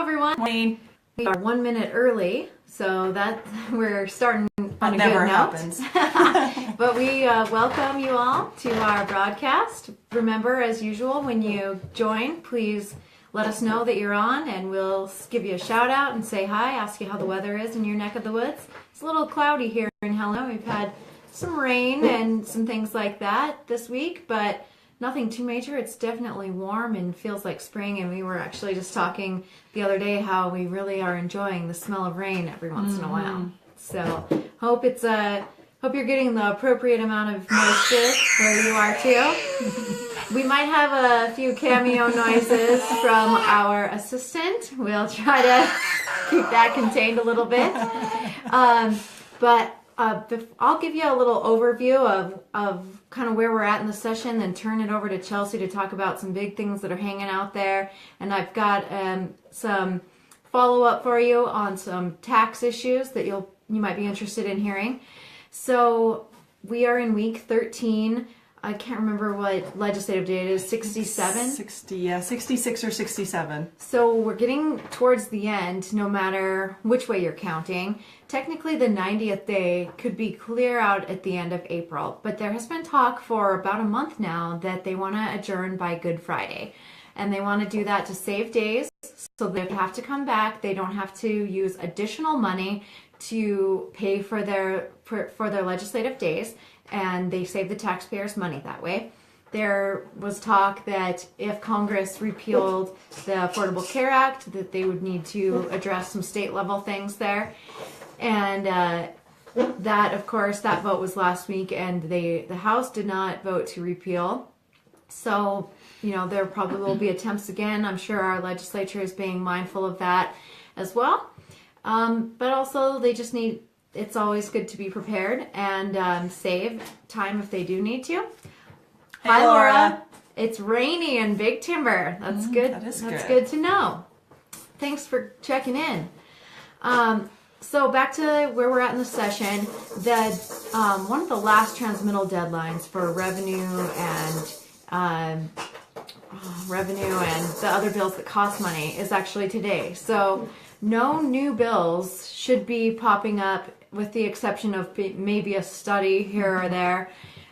Everyone. Morning. We are 1 minute early, so that we're starting on a Never good happens. note. But we welcome you all to our broadcast. Remember, as usual, when you join, please let us know that you're on, and we'll give you a shout out and say hi, ask you how the weather is in your neck of the woods. It's a little cloudy here in Helena. We've had some rain and some things like that this week, but nothing too major. It's definitely warm and feels like spring, and we were actually just talking the other day how we really are enjoying the smell of rain every once in a while. So hope you're getting the appropriate amount of moisture where you are too. We might have a few cameo noises from our assistant. We'll try to keep that contained a little bit. But I'll give you a little overview of kind of where we're at in the session, then turn it over to Chelsea to talk about some big things that are hanging out there. And I've got some follow-up for you on some tax issues that you might be interested in hearing. So we are in week 13. I can't remember what legislative day it is, 67? 66 or 67. So we're getting towards the end, no matter which way you're counting. Technically, the 90th day could be clear out at the end of April, but there has been talk for about a month now that they want to adjourn by Good Friday. And they want to do that to save days, so they have to come back. They don't have to use additional money to pay for their legislative days, and they save the taxpayers money that way. There was talk that if Congress repealed the Affordable Care Act, that they would need to address some state level things there. And that, of course, that vote was last week, and the House did not vote to repeal. So, there probably will be attempts again. I'm sure our legislature is being mindful of that as well. But also, it's always good to be prepared and save time if they do need to. Hey, Hi, Laura. Laura. It's rainy in Big Timber. That's good. That's good to know. Thanks for checking in. So back to where we're at in the session. One of the last transmittal deadlines for revenue and the other bills that cost money is actually today. So no new bills should be popping up, with the exception of maybe a study here or there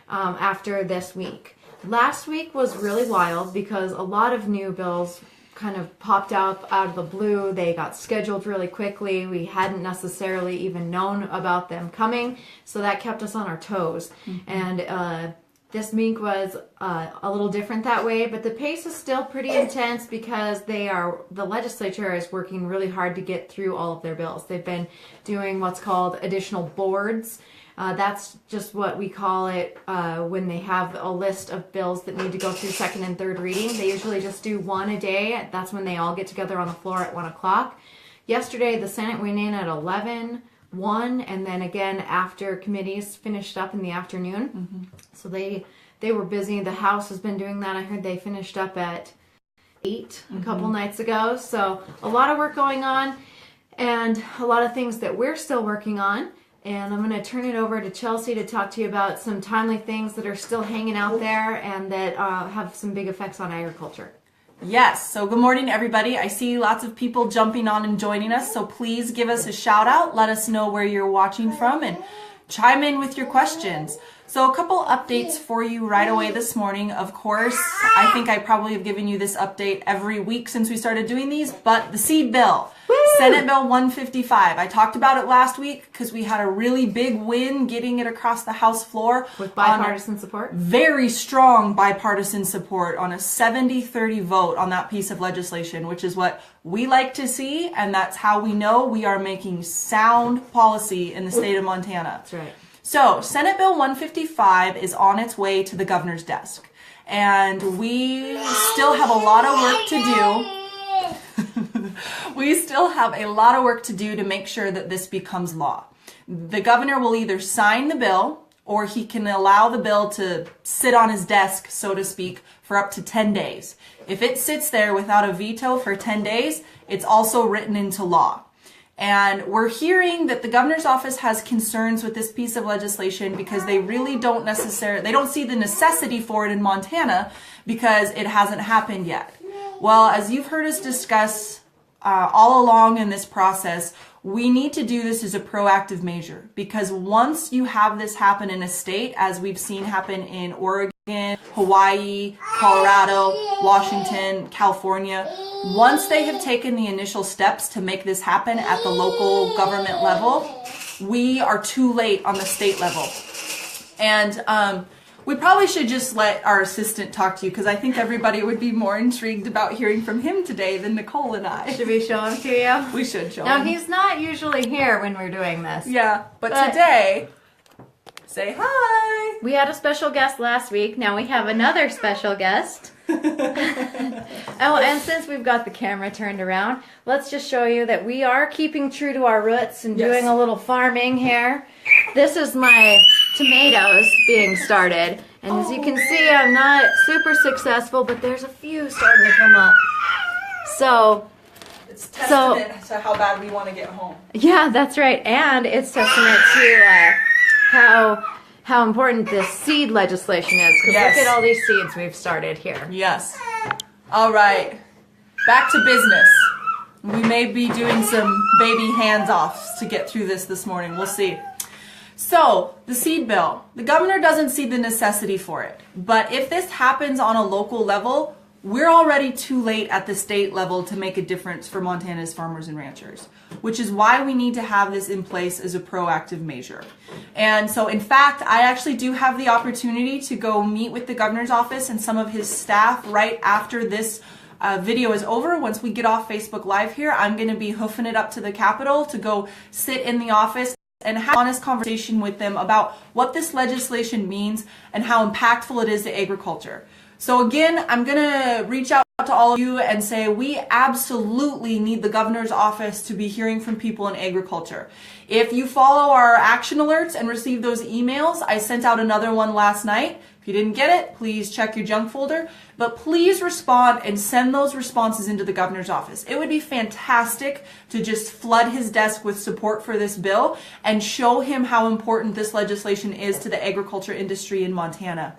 after this week. Last week was really wild because a lot of new bills kind of popped up out of the blue. They got scheduled really quickly. We hadn't necessarily even known about them coming, so that kept us on our toes. Mm-hmm. And this week was a little different that way, but the pace is still pretty intense because the legislature is working really hard to get through all of their bills. They've been doing what's called additional boards. That's just what we call it when they have a list of bills that need to go through second and third reading. They usually just do one a day. That's when they all get together on the floor at 1 o'clock. Yesterday, the Senate went in at 1, and then again after committees finished up in the afternoon. Mm-hmm. So they were busy. The House has been doing that. I heard they finished up at 8 a couple nights ago. So a lot of work going on, and a lot of things that we're still working on. And I'm going to turn it over to Chelsea to talk to you about some timely things that are still hanging out there and that have some big effects on agriculture. Yes, so good morning, everybody. I see lots of people jumping on and joining us, so please give us a shout out. Let us know where you're watching from and chime in with your questions. So a couple updates for you right away this morning. Of course, I think I probably have given you this update every week since we started doing these, but the seed bill, Senate Bill 155. I talked about it last week because we had a really big win getting it across the House floor. With bipartisan support? Very strong bipartisan support on a 70-30 vote on that piece of legislation, which is what we like to see, and that's how we know we are making sound policy in the state of Montana. That's right. So, Senate Bill 155 is on its way to the governor's desk, and we still have a lot of work to do. We still have a lot of work to do to make sure that this becomes law. The governor will either sign the bill, or he can allow the bill to sit on his desk, so to speak, for up to 10 days. If it sits there without a veto for 10 days, it's also written into law. And we're hearing that the governor's office has concerns with this piece of legislation because they really don't see the necessity for it in Montana because it hasn't happened yet. Well, as you've heard us discuss all along in this process, we need to do this as a proactive measure, because once you have this happen in a state, as we've seen happen in Oregon, Hawaii, Colorado, Washington, California, once they have taken the initial steps to make this happen at the local government level, we are too late on the state level. And we probably should just let our assistant talk to you, because I think everybody would be more intrigued about hearing from him today than Nicole and I. Should we show him to you? We should show him. Now, he's not usually here when we're doing this. Yeah, but today, say hi. We had a special guest last week. Now we have another special guest. Oh, and since we've got the camera turned around, let's just show you that we are keeping true to our roots and doing a little farming here. This is my tomatoes being started, and as you can see, I'm not super successful, but there's a few starting to come up. So it's testament to how bad we want to get home. Yeah, that's right, and it's testament to how important this seed legislation is, because look at all these seeds we've started here. Yes. All right, back to business. We may be doing some baby hands-offs to get through this morning. We'll see. So, the seed bill. The governor doesn't see the necessity for it. But if this happens on a local level, we're already too late at the state level to make a difference for Montana's farmers and ranchers, which is why we need to have this in place as a proactive measure. And so, in fact, I actually do have the opportunity to go meet with the governor's office and some of his staff right after this video is over. Once we get off Facebook Live here, I'm going to be hoofing it up to the Capitol to go sit in the office and have an honest conversation with them about what this legislation means and how impactful it is to agriculture. So again, I'm going to reach out to all of you and say we absolutely need the governor's office to be hearing from people in agriculture. If you follow our action alerts and receive those emails, I sent out another one last night. If you didn't get it, please check your junk folder. But please respond and send those responses into the governor's office. It would be fantastic to just flood his desk with support for this bill and show him how important this legislation is to the agriculture industry in Montana.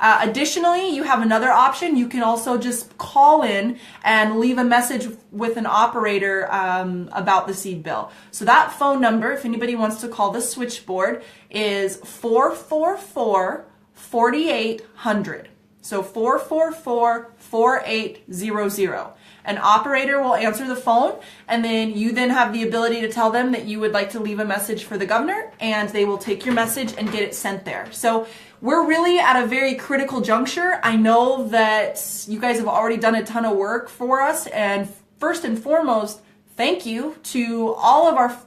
Additionally, you have another option. You can also just call in and leave a message with an operator about the seed bill. So that phone number, if anybody wants to call the switchboard, is 444-4800. So 444-4800. An operator will answer the phone, and then you then have the ability to tell them that you would like to leave a message for the governor, and they will take your message and get it sent there. So we're really at a very critical juncture. I know that you guys have already done a ton of work for us, and first and foremost, thank you to all of our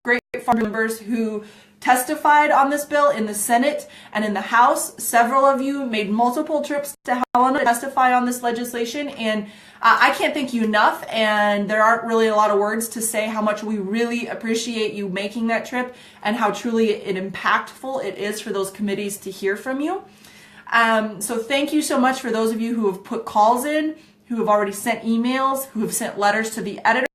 great farm members who testified on this bill in the Senate and in the House. Several of you made multiple trips to Helena to testify on this legislation, and I can't thank you enough, and there aren't really a lot of words to say how much we really appreciate you making that trip and how truly impactful it is for those committees to hear from you. So thank you so much for those of you who have put calls in, who have already sent emails, who have sent letters to the editor,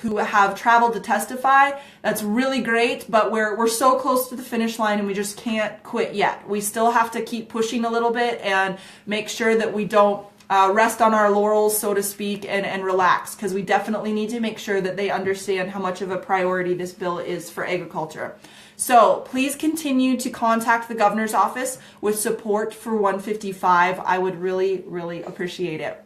who have traveled to testify. That's really great, but we're so close to the finish line and we just can't quit yet. We still have to keep pushing a little bit and make sure that we don't rest on our laurels, so to speak, and relax, because we definitely need to make sure that they understand how much of a priority this bill is for agriculture. So please continue to contact the governor's office with support for 155. I would really, really appreciate it.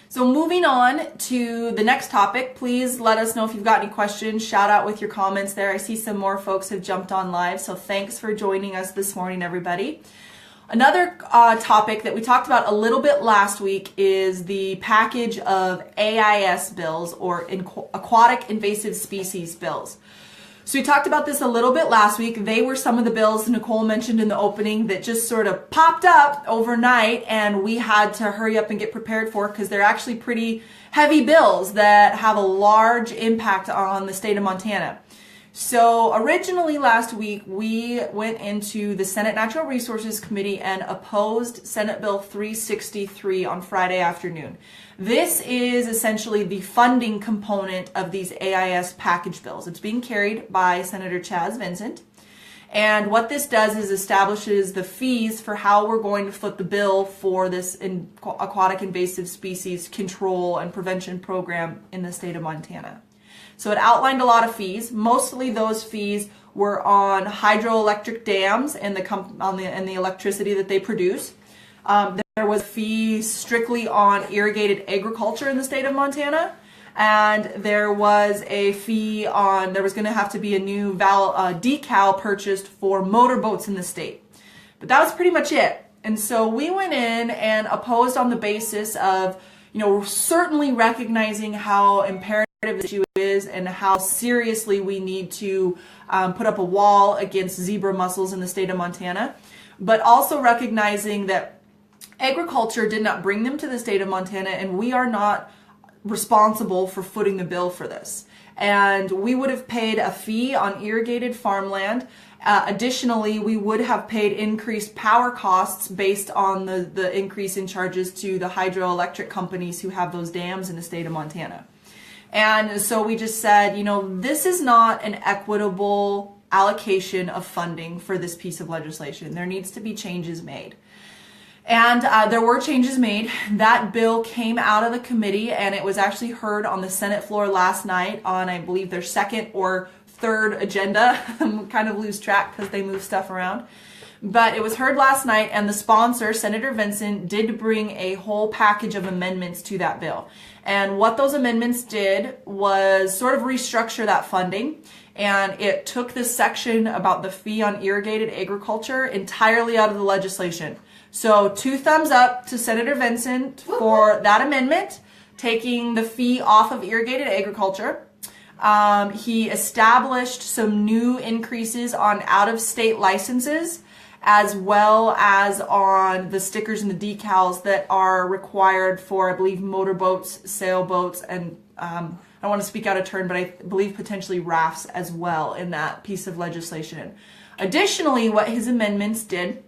So moving on to the next topic, please let us know if you've got any questions. Shout out with your comments there. I see some more folks have jumped on live, so thanks for joining us this morning, everybody. Another topic that we talked about a little bit last week is the package of AIS bills, or aquatic invasive species bills. So we talked about this a little bit last week. They were some of the bills Nicole mentioned in the opening that just sort of popped up overnight, and we had to hurry up and get prepared for, because they're actually pretty heavy bills that have a large impact on the state of Montana. So originally last week, we went into the Senate Natural Resources Committee and opposed Senate Bill 363 on Friday afternoon. This is essentially the funding component of these AIS package bills. It's being carried by Senator Chaz Vincent. And what this does is establishes the fees for how we're going to foot the bill for this aquatic invasive species control and prevention program in the state of Montana. So it outlined a lot of fees. Mostly those fees were on hydroelectric dams and the electricity that they produce. There was a fee strictly on irrigated agriculture in the state of Montana. And there was a fee on, there was going to have to be a new decal purchased for motorboats in the state. But that was pretty much it. And so we went in and opposed on the basis of, certainly recognizing how imperative the issue is and how seriously we need to put up a wall against zebra mussels in the state of Montana, but also recognizing that agriculture did not bring them to the state of Montana, and we are not responsible for footing the bill for this. And we would have paid a fee on irrigated farmland. Additionally, we would have paid increased power costs based on the increase in charges to the hydroelectric companies who have those dams in the state of Montana. And so we just said, this is not an equitable allocation of funding for this piece of legislation. There needs to be changes made. And there were changes made. That bill came out of the committee, and it was actually heard on the Senate floor last night on, I believe, their second or third agenda. I kind of lose track because they move stuff around. But it was heard last night, and the sponsor, Senator Vincent, did bring a whole package of amendments to that bill. And what those amendments did was sort of restructure that funding. And it took this section about the fee on irrigated agriculture entirely out of the legislation. So 2 thumbs up to Senator Vincent for that amendment, taking the fee off of irrigated agriculture. He established some new increases on out-of-state licenses, as well as on the stickers and the decals that are required for, I believe, motorboats, sailboats, and I don't want to speak out of turn, but I believe potentially rafts as well in that piece of legislation. Additionally, what his amendments did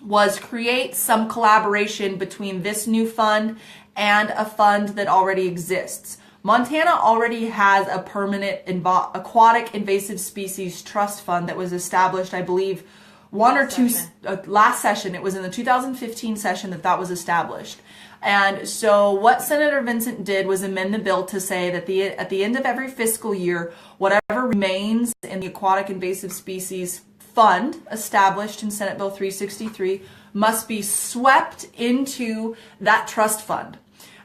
was create some collaboration between this new fund and a fund that already exists. Montana already has a permanent aquatic invasive species trust fund that was established, I believe, last session. It was in the 2015 session that was established. And so what Senator Vincent did was amend the bill to say that at the end of every fiscal year, whatever remains in the aquatic invasive species fund established in Senate Bill 363 must be swept into that trust fund.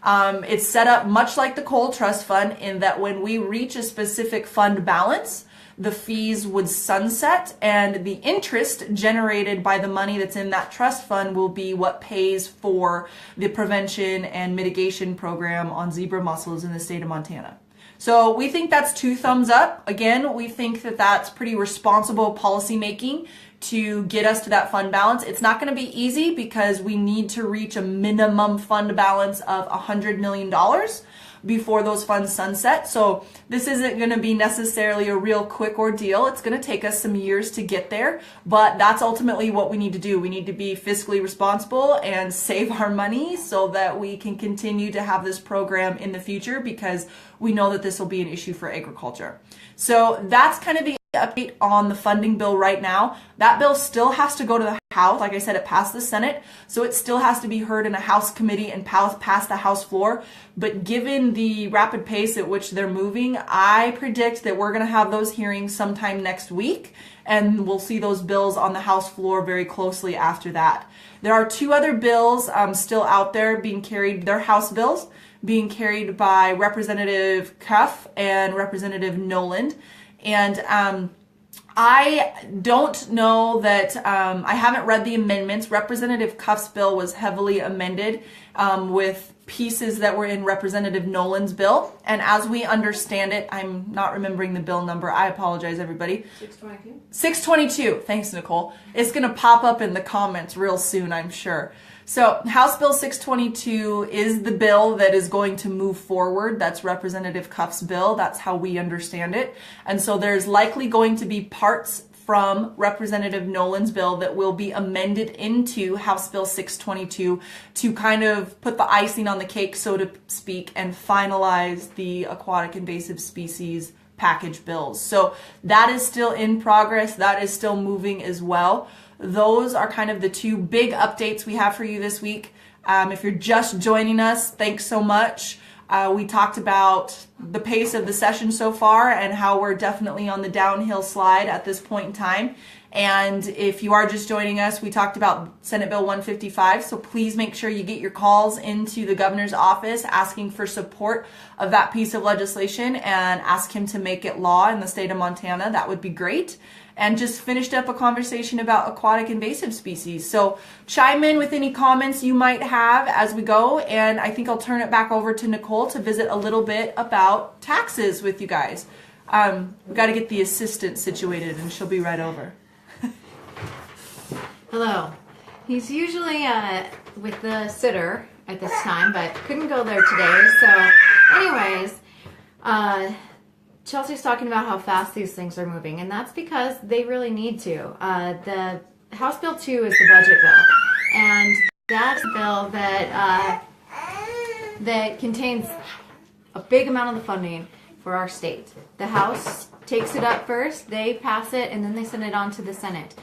It's set up much like the coal trust fund in that when we reach a specific fund balance, the fees would sunset, and the interest generated by the money that's in that trust fund will be what pays for the prevention and mitigation program on zebra mussels in the state of Montana. So we think that's 2 thumbs up. Again, we think that that's pretty responsible policy making to get us to that fund balance. It's not going to be easy because we need to reach a minimum fund balance of $100 million before those funds sunset. So this isn't going to be necessarily a real quick ordeal. It's going to take us some years to get there, but that's ultimately what we need to do. We need to be fiscally responsible and save our money so that we can continue to have this program in the future, because we know that this will be an issue for agriculture. So that's kind of the update on the funding bill right now. That bill still has to go to the House. Like I said, it passed the Senate, so it still has to be heard in a House committee and pass the House floor. But given the rapid pace at which they're moving, I predict that we're going to have those hearings sometime next week, and we'll see those bills on the House floor very closely after that. There are 2 other bills still out there being carried. They're House bills being carried by Representative Cuff and Representative Noland. And I don't know that, I haven't read the amendments. Representative Cuff's bill was heavily amended with pieces that were in Representative Noland's bill. And as we understand it, I'm not remembering the bill number. I apologize, everybody. 622? 622. Thanks, Nicole. It's going to pop up in the comments real soon, I'm sure. So House Bill 622 is the bill that is going to move forward. That's Representative Cuff's bill. That's how we understand it. And so there's likely going to be parts from Representative Noland's bill that will be amended into House Bill 622 to kind of put the icing on the cake, so to speak, and finalize the aquatic invasive species package bills. So that is still in progress. That is still moving as well. Those are kind of the two big updates we have for you this week. If you're just joining us, thanks so much. We talked about the pace of the session so far and how we're definitely on the downhill slide at this point in time. And if you are just joining us, we talked about Senate Bill 155. So please make sure you get your calls into the governor's office asking for support of that piece of legislation and ask him to make it law in the state of Montana. That would be great. And just finished up a conversation about aquatic invasive species. So chime in with any comments you might have as we go. And I think I'll turn it back over to Nicole to visit a little bit about taxes with you guys. We've got to get the assistant situated and she'll be right over. Hello. He's usually with the sitter at this time, but couldn't go there today. So anyways, Chelsea's talking about how fast these things are moving, and that's because they really need to. The House Bill 2 is the budget bill, and that's a bill that contains a big amount of the funding for our state. The House takes it up first, they pass it, and then they send it on to the Senate.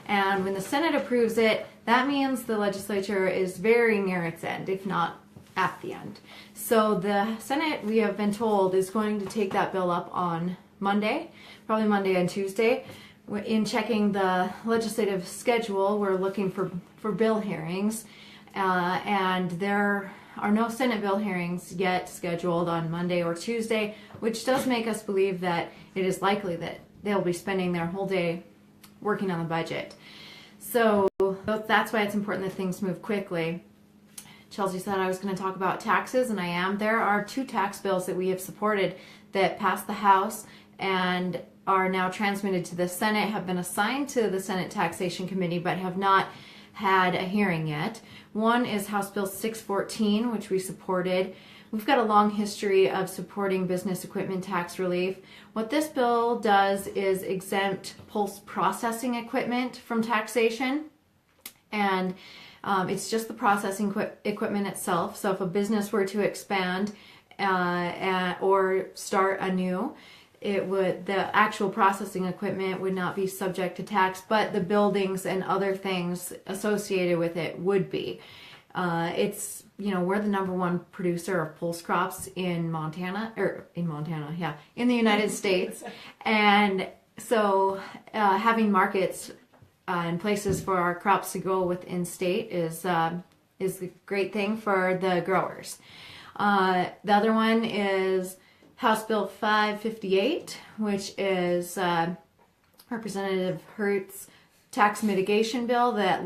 And when the Senate approves it, that means the legislature is very near its end, if not at the end. So the Senate, we have been told, is going to take that bill up on Monday, probably Monday and Tuesday. In checking the legislative schedule, we're looking for bill hearings, and there are no Senate bill hearings yet scheduled on Monday or Tuesday, which does make us believe that it is likely that they'll be spending their whole day working on the budget. So that's why it's important that things move quickly. Chelsea said I was going to talk about taxes, and I am. There are 2 tax bills that we have supported that passed the House and are now transmitted to the Senate, have been assigned to the Senate Taxation Committee, but have not had a hearing yet. One is House Bill 614, which we supported. We've got a long history of supporting business equipment tax relief. What this bill does is exempt pulse processing equipment from taxation, and it's just the processing equipment itself. So if a business were to expand or start anew, the actual processing equipment would not be subject to tax, but the buildings and other things associated with it would be. We're the #1 producer of pulse crops in in the United States. And so having markets and places for our crops to go within state is a great thing for the growers. The other one is House Bill 558, which is Representative Hurt's tax mitigation bill that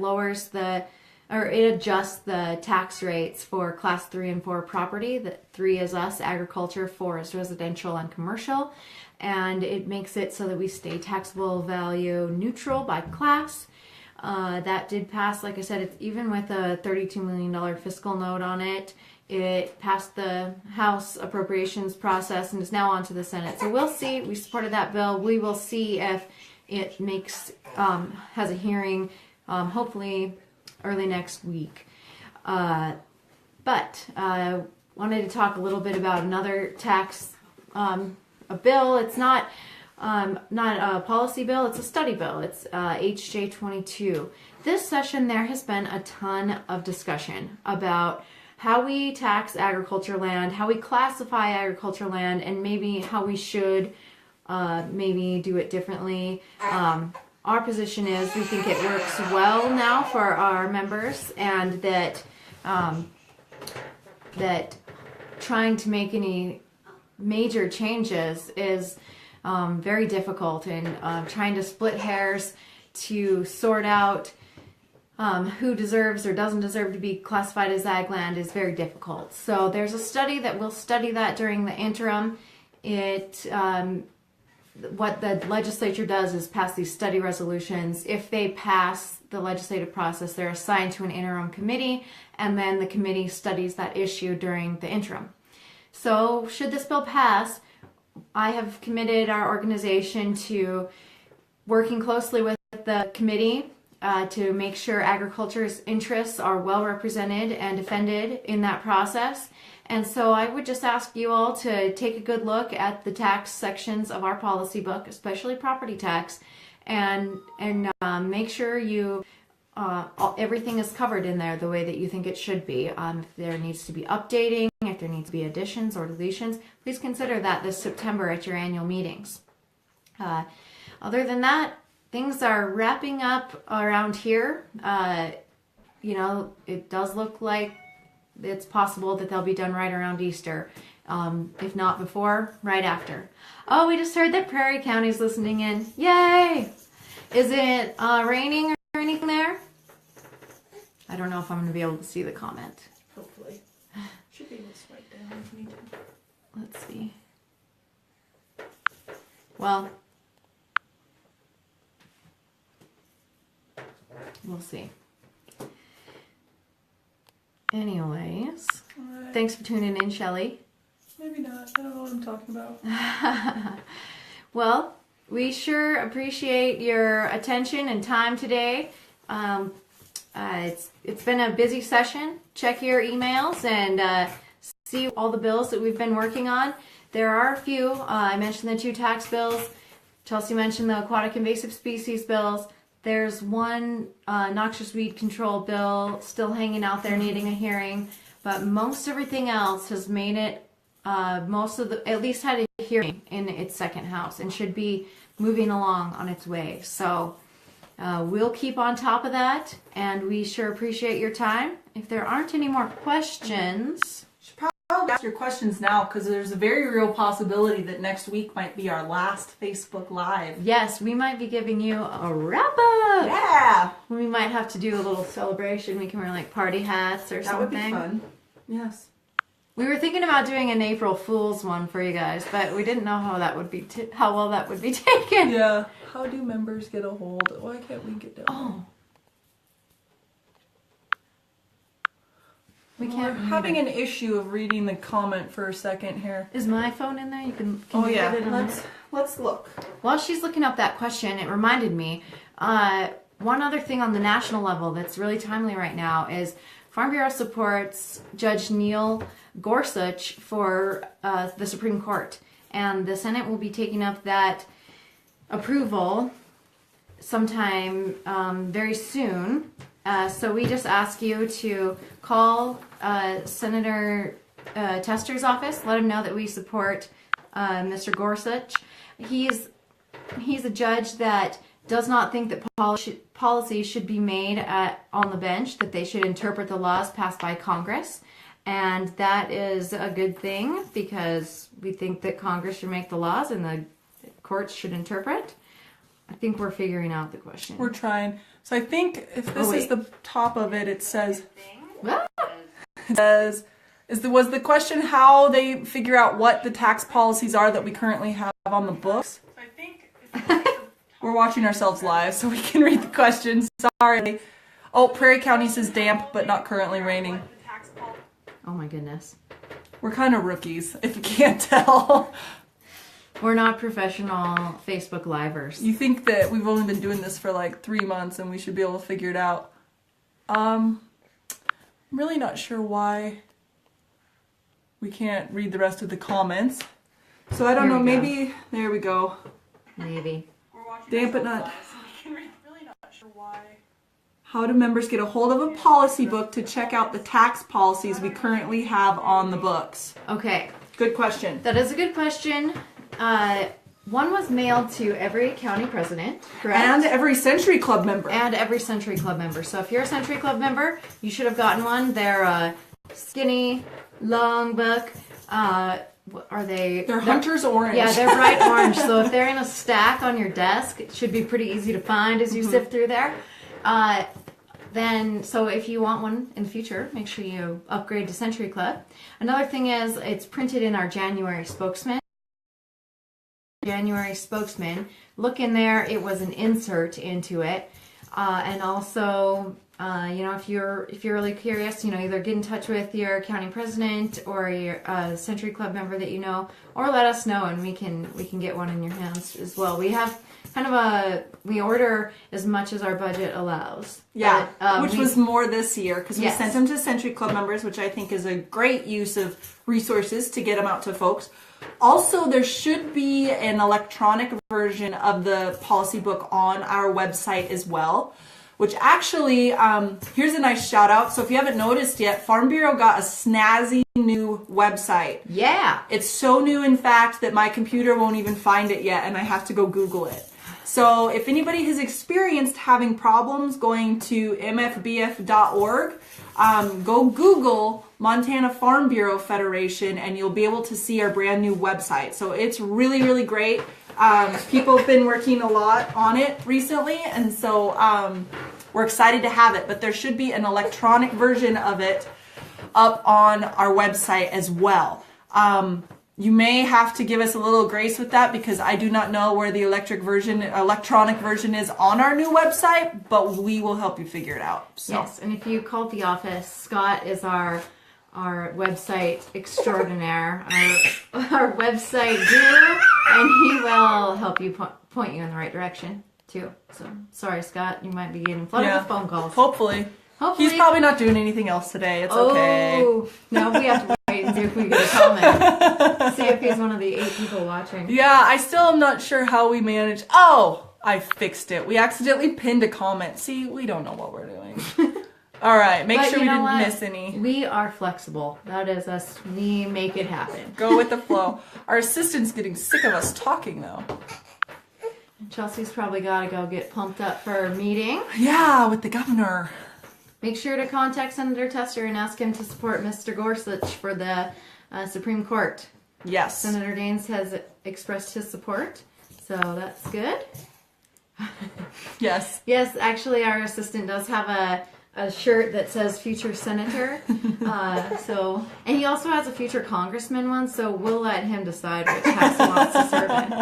it adjusts the tax rates for class 3 and 4 property. The 3 is us, agriculture, 4 is residential and commercial. And it makes it so that we stay taxable value neutral by class. That did pass, like I said, it's even with a $32 million fiscal note on it. It passed the House appropriations process and is now on to the Senate. So we'll see. We supported that bill. We will see if it has a hearing, hopefully early next week. But I wanted to talk a little bit about another tax a bill. It's not a policy bill, it's a study bill. It's HJ 22. This session there has been a ton of discussion about how we tax agriculture land, how we classify agriculture land, and maybe how we should maybe do it differently. Our position is we think it works well now for our members, and that trying to make any major changes is very difficult, and trying to split hairs to sort out who deserves or doesn't deserve to be classified as ag land is very difficult. So there's a study that will study that during the interim. What the legislature does is pass these study resolutions. If they pass the legislative process, they're assigned to an interim committee, and then the committee studies that issue during the interim. So should this bill pass, I have committed our organization to working closely with the committee to make sure agriculture's interests are well represented and defended in that process. And so I would just ask you all to take a good look at the tax sections of our policy book, especially property tax, and make sure you everything is covered in there the way that you think it should be. If there needs to be updating, if there needs to be additions or deletions, please consider that this September at your annual meetings. Other than that, things are wrapping up around here. It does look like it's possible that they'll be done right around Easter. If not before, right after. Oh, we just heard that Prairie County's listening in. Yay! Is it raining or anything there? I don't know if I'm going to be able to see the comment. Hopefully. Should be able to swipe down if you need to. Let's see. Well, we'll see. Anyways, Alright. Thanks for tuning in, Shelly. Maybe not. I don't know what I'm talking about. Well, we sure appreciate your attention and time today. It's been a busy session. Check your emails and see all the bills that we've been working on. There are a few. I mentioned the 2 tax bills. Chelsea mentioned the aquatic invasive species bills. There's one noxious weed control bill still hanging out there needing a hearing. But most everything else has made it, at least had a hearing in its second house and should be moving along on its way. So we'll keep on top of that, and we sure appreciate your time. If there aren't any more questions... You should probably ask your questions now, because there's a very real possibility that next week might be our last Facebook Live. Yes, we might be giving you a wrap-up! Yeah! We might have to do a little celebration. We can wear like party hats or something. That would be fun. Yes. We were thinking about doing an April Fool's one for you guys, but we didn't know how that would be how well that would be taken. Yeah. How do members get a hold? Why can't we get down? Oh. We We're can't having an issue of reading the comment for a second here. Is my phone in there? Can Oh you yeah. get it on Let's look. While she's looking up that question, it reminded me, one other thing on the national level that's really timely right now is Farm Bureau supports Judge Neil Gorsuch for the Supreme Court. And the Senate will be taking up that approval sometime very soon. So we just ask you to call Senator Tester's office, let him know that we support Mr. Gorsuch. He's a judge that does not think that policy should be made on the bench, that they should interpret the laws passed by Congress. And that is a good thing because we think that Congress should make the laws and the courts should interpret. I think we're figuring out the question. We're trying. So I think if this is the top of it, it says... It says... Was the question how they figure out what the tax policies are that we currently have on the books? So I think we're watching ourselves live, so we can read the questions. Sorry. Oh, Prairie County says damp, but not currently raining. Oh my goodness. We're kind of rookies, if you can't tell. We're not professional Facebook livers. You think that we've only been doing this for like 3 months and we should be able to figure it out. I'm really not sure why we can't read the rest of the comments. So I don't know, maybe... There we go. Maybe. Damp but not... Really not sure why. How do members get a hold of a policy book to check out the tax policies we currently have on the books? Okay. Good question. That is a good question. One was mailed to every county president, correct? And every Century Club member. And every Century Club member. So if you're a Century Club member, you should have gotten one. They're skinny, long book. Are they? They're Hunter's Orange. Yeah, they're bright orange. So if they're in a stack on your desk, it should be pretty easy to find as you sift through there. So if you want one in the future, make sure you upgrade to Century Club. Another thing is it's printed in our January Spokesman. Look in there. It was an insert into it. And also, if you're really curious, either get in touch with your county president or your Century Club member that you know, or let us know and we can get one in your hands as well. We have we order as much as our budget allows. Yeah, But, which was more this year because we Yes. sent them to Century Club members, which I think is a great use of resources to get them out to folks. Also, there should be an electronic version of the policy book on our website as well, which actually, here's a nice shout out. So if you haven't noticed yet, Farm Bureau got a snazzy new website. Yeah. It's so new, in fact, that my computer won't even find it yet, and I have to go Google it. So if anybody has experienced having problems going to mfbf.org, go Google Montana Farm Bureau Federation, and you'll be able to see our brand new website. So it's really, really great. People have been working a lot on it recently, and so we're excited to have it. But there should be an electronic version of it up on our website as well. You may have to give us a little grace with that because I do not know where the electronic version is on our new website, but we will help you figure it out. So. Yes, and if you call the office, Scott is our website extraordinaire, our website guru, and he will help you point you in the right direction too. So sorry, Scott, you might be getting flooded with phone calls. Hopefully. He's probably not doing anything else today. It's okay. No, we have to wait and see if we get a comment. See if he's one of the 8 people watching. Yeah, I still am not sure how we managed. Oh, I fixed it. We accidentally pinned a comment. See, we don't know what we're doing. All right, make sure we didn't miss any. We are flexible. That is us. We make it happen. Go with the flow. Our assistant's getting sick of us talking, though. Chelsea's probably got to go get pumped up for a meeting. Yeah, with the governor. Make sure to contact Senator Tester and ask him to support Mr. Gorsuch for the Supreme Court. Yes. Senator Daines has expressed his support, so that's good. Yes. Yes, actually, our assistant does have a shirt that says Future Senator. And he also has a Future Congressman one, so we'll let him decide which house he wants to serve in.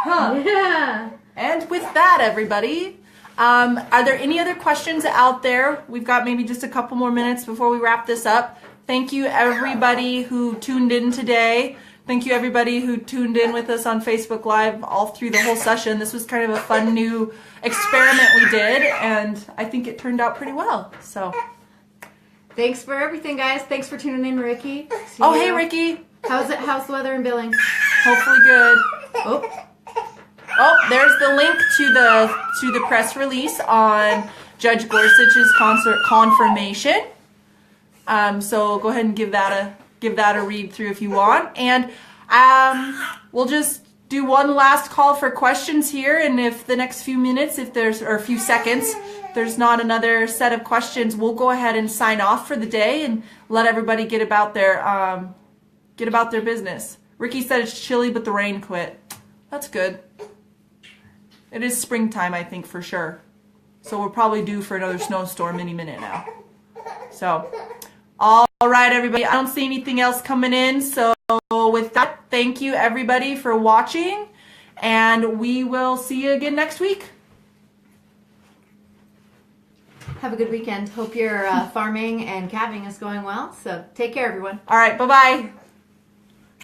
Huh. Yeah. And with that, everybody, are there any other questions out there? We've got maybe just a couple more minutes before we wrap this up. Thank you, everybody who tuned in today. Thank you, everybody who tuned in with us on Facebook Live all through the whole session. This was kind of a fun new experiment we did, and I think it turned out pretty well. So, thanks for everything, guys. Thanks for tuning in, Ricky. Hey, Ricky. How's the weather in Billings? Hopefully good. Oh, there's the link to the press release on Judge Gorsuch's confirmation. So go ahead and give that a read through if you want. And we'll just do one last call for questions here. And if the next few minutes, or a few seconds, if there's not another set of questions, we'll go ahead and sign off for the day and let everybody get about their business. Ricky said it's chilly, but the rain quit. That's good. It is springtime, I think, for sure. So we're probably due for another snowstorm any minute now. So, all right, everybody. I don't see anything else coming in. So with that, thank you, everybody, for watching. And we will see you again next week. have a good weekend. Hope your farming and calving is going well. So take care, everyone. All right. Bye-bye.